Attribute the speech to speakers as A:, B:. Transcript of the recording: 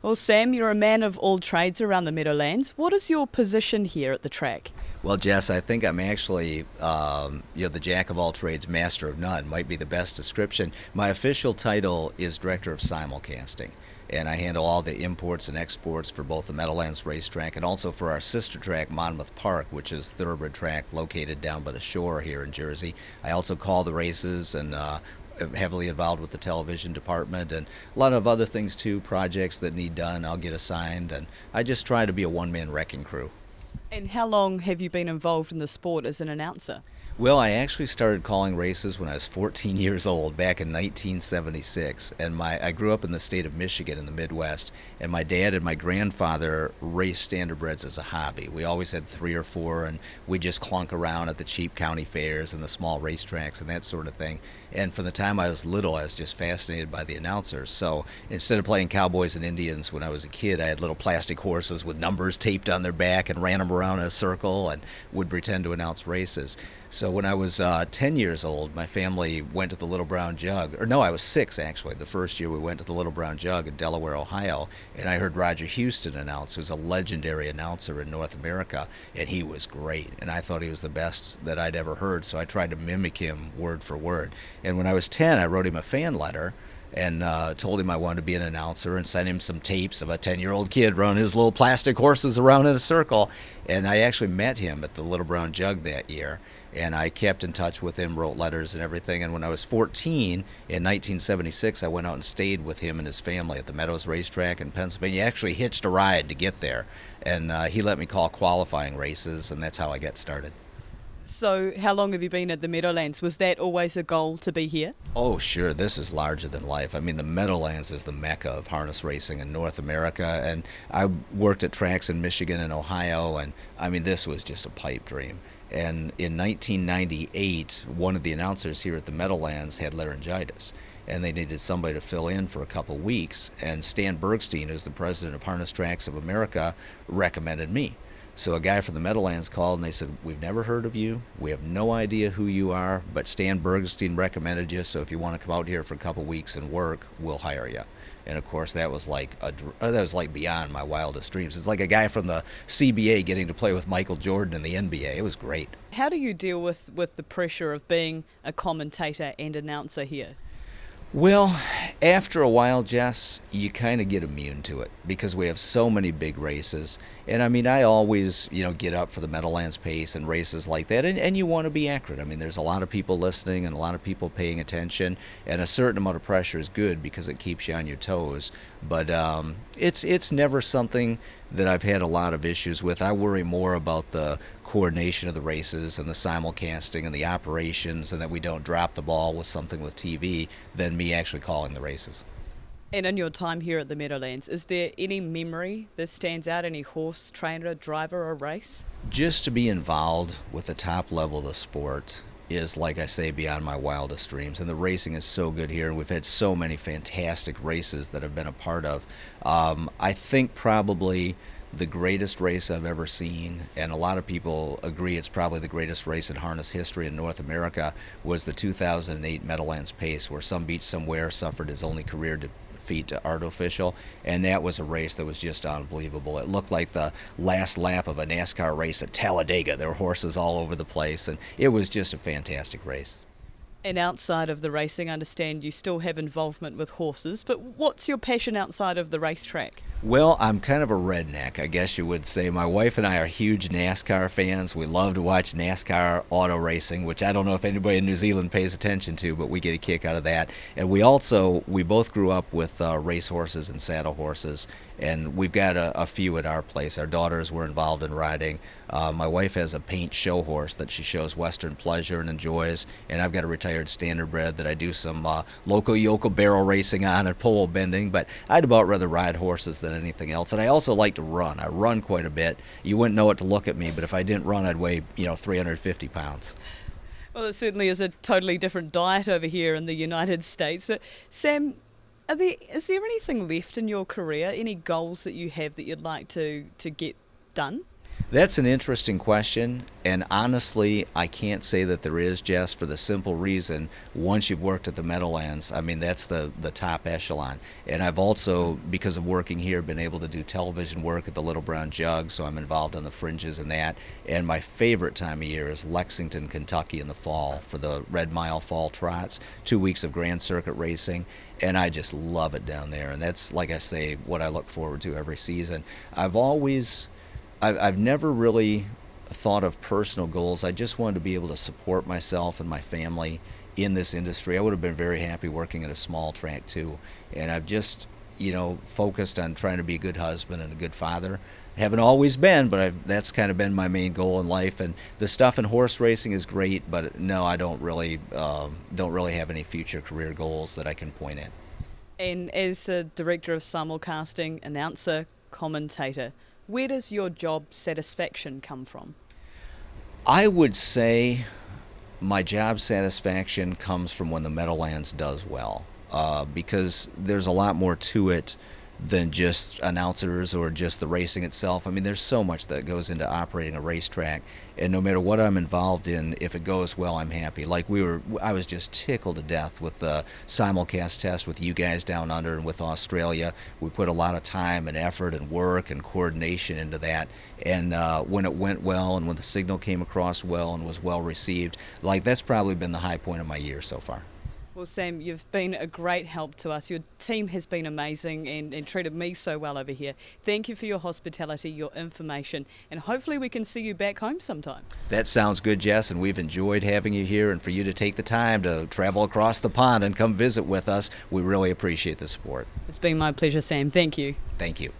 A: Well, Sam, you're a man of all trades around the Meadowlands. What is your position here at the track?
B: Well, Jess, I think I'm actually, the jack of all trades, master of none, might be the best description. My official title is director of simulcasting, and I handle all the imports and exports for both the Meadowlands racetrack and also for our sister track, Monmouth Park, which is thoroughbred track located down by the shore here in Jersey. I also call the races and heavily involved with the television department and a lot of other things too, projects that need done, I'll get assigned, and I just try to be a one-man wrecking crew.
A: And how long have you been involved in the sport as an announcer?
B: Well, I actually started calling races when I was 14 years old, back in 1976, and I grew up in the state of Michigan in the Midwest, and my dad and my grandfather raced standardbreds as a hobby. We always had three or four, and we just clunk around at the cheap county fairs and the small racetracks and that sort of thing. And from the time I was little, I was just fascinated by the announcers. So instead of playing cowboys and Indians when I was a kid, I had little plastic horses with numbers taped on their back and ran them around in a circle and would pretend to announce races. So when I was 10 years old, my family went to the Little Brown Jug. Or no, I was 6 actually. The first year we went to the Little Brown Jug in Delaware, Ohio, and I heard Roger Houston announce, who's a legendary announcer in North America, and he was great. And I thought he was the best that I'd ever heard, so I tried to mimic him word for word. And when I was 10, I wrote him a fan letter and told him I wanted to be an announcer and sent him some tapes of a 10-year-old kid running his little plastic horses around in a circle. And I actually met him at the Little Brown Jug that year, and I kept in touch with him, wrote letters and everything. And when I was 14, in 1976, I went out and stayed with him and his family at the Meadows Racetrack in Pennsylvania. He actually hitched a ride to get there, and he let me call qualifying races, and that's how I got started.
A: So, how long have you been at the Meadowlands? Was that always a goal to be here?
B: Oh, sure. This is larger than life. I mean, the Meadowlands is the mecca of harness racing in North America. And I worked at tracks in Michigan and Ohio, and I mean, this was just a pipe dream. And in 1998, one of the announcers here at the Meadowlands had laryngitis, and they needed somebody to fill in for a couple weeks. And Stan Bergstein, who's the president of Harness Tracks of America, recommended me. So a guy from the Meadowlands called and they said, "We've never heard of you. We have no idea who you are, but Stan Bergstein recommended you, so if you want to come out here for a couple weeks and work, we'll hire you." And of course, that was like beyond my wildest dreams. It's like a guy from the CBA getting to play with Michael Jordan in the NBA. It was great.
A: How do you deal with the pressure of being a commentator and announcer here?
B: Well, after a while, Jess, you kind of get immune to it because we have so many big races. And I mean, I always, get up for the Meadowlands pace and races like that. And you want to be accurate. I mean, there's a lot of people listening and a lot of people paying attention. And a certain amount of pressure is good because it keeps you on your toes. But it's never something that I've had a lot of issues with. I worry more about the coordination of the races and the simulcasting and the operations and that we don't drop the ball with something with TV than me actually calling the races.
A: And in your time here at the Meadowlands, is there any memory that stands out, any horse, trainer, driver or race?
B: Just to be involved with the top level of the sport is, like I say, beyond my wildest dreams. And the racing is so good here, and we've had so many fantastic races that I've been a part of. I think probably the greatest race I've ever seen, and a lot of people agree it's probably the greatest race in harness history in North America, was the 2008 Meadowlands Pace, where Some Beach Somewhere suffered his only career defeat to Artificial, and that was a race that was just unbelievable. It looked like the last lap of a NASCAR race at Talladega. There were horses all over the place, and it was just a fantastic race.
A: And outside of the racing, I understand you still have involvement with horses, but what's your passion outside of the racetrack?
B: Well, I'm kind of a redneck, I guess you would say. My wife and I are huge NASCAR fans. We love to watch NASCAR auto racing, which I don't know if anybody in New Zealand pays attention to, but we get a kick out of that. And we both grew up with race horses and saddle horses, and we've got a few at our place. Our daughters were involved in riding. My wife has a paint show horse that she shows Western pleasure and enjoys, and I've got a retired standardbred that I do some local yokel barrel racing on and pole bending, but I'd about rather ride horses than anything else. And I also like to run. I run quite a bit. You wouldn't know it to look at me, but if I didn't run, I'd weigh 350 pounds.
A: Well, it certainly is a totally different diet over here in the United States. But Sam, is there anything left in your career, any goals that you have that you'd like to get done?
B: That's an interesting question, and honestly, I can't say that there is, Jess, for the simple reason, once you've worked at the Meadowlands, I mean, that's the top echelon. And I've also, because of working here, been able to do television work at the Little Brown Jug, so I'm involved on the fringes and that. And my favorite time of year is Lexington, Kentucky in the fall for the Red Mile Fall Trots, 2 weeks of Grand Circuit racing. And I just love it down there. And that's, like I say, what I look forward to every season. I've never really thought of personal goals. I just wanted to be able to support myself and my family in this industry. I would have been very happy working at a small track too. And I've just, focused on trying to be a good husband and a good father. Haven't always been, but that's kind of been my main goal in life. And the stuff in horse racing is great, but no, I don't really have any future career goals that I can point at.
A: And as the director of Simulcasting, announcer, commentator, where does your job satisfaction come from?
B: I would say my job satisfaction comes from when the Meadowlands does well, because there's a lot more to it than just announcers or just the racing itself. I mean, there's so much that goes into operating a racetrack, and no matter what I'm involved in, if it goes well, I'm happy. Like I was just tickled to death with the simulcast test with you guys down under and with Australia. We put a lot of time and effort and work and coordination into that, and when it went well and when the signal came across well and was well received, like that's probably been the high point of my year so far.
A: Well, Sam, you've been a great help to us. Your team has been amazing and treated me so well over here. Thank you for your hospitality, your information, and hopefully we can see you back home sometime.
B: That sounds good, Jess, and we've enjoyed having you here, and for you to take the time to travel across the pond and come visit with us, we really appreciate the support.
A: It's been my pleasure, Sam. Thank you.
B: Thank you.